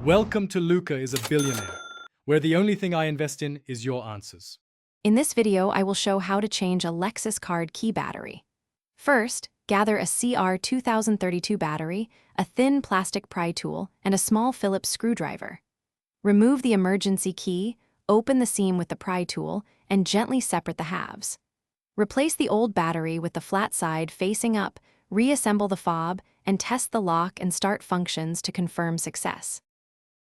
Welcome to Luca is a Billionaire, where the only thing I invest in is your answers. In this video, I will show how to change a Lexus card key battery. First, gather a CR2032 battery, a thin plastic pry tool, and a small Phillips screwdriver. Remove the emergency key, open the seam with the pry tool, and gently separate the halves. Replace the old battery with the flat side facing up, reassemble the fob, and test the lock and start functions to confirm success.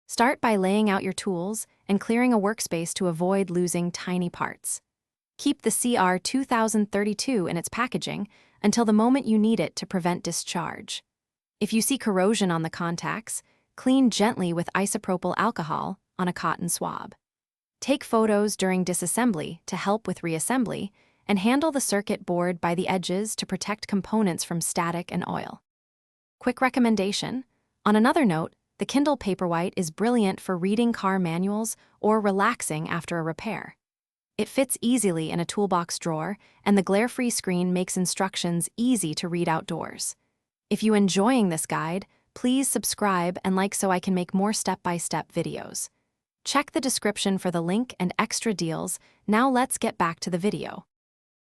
Start by laying out your tools and clearing a workspace to avoid losing tiny parts. Keep the CR2032 in its packaging until the moment you need it to prevent discharge. If you see corrosion on the contacts, clean gently with isopropyl alcohol on a cotton swab. Take photos during disassembly to help with reassembly, and handle the circuit board by the edges to protect components from static and oil. Quick recommendation: on another note, the Kindle Paperwhite is brilliant for reading car manuals or relaxing after a repair. It fits easily in a toolbox drawer, and the glare-free screen makes instructions easy to read outdoors. If you're enjoying this guide, please subscribe and like so I can make more step-by-step videos. Check the description for the link and extra deals. Now let's get back to the video.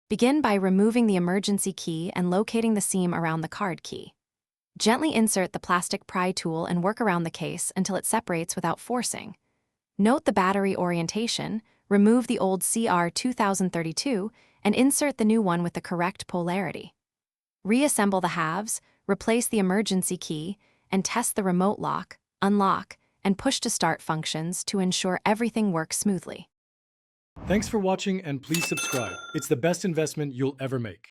Begin by removing the emergency key and locating the seam around the card key. Gently insert the plastic pry tool and work around the case until it separates without forcing. Note the battery orientation, remove the old CR2032, and insert the new one with the correct polarity. Reassemble the halves, replace the emergency key, and test the remote lock, unlock, and push to start functions to ensure everything works smoothly. Thanks for watching and please subscribe. It's the best investment you'll ever make.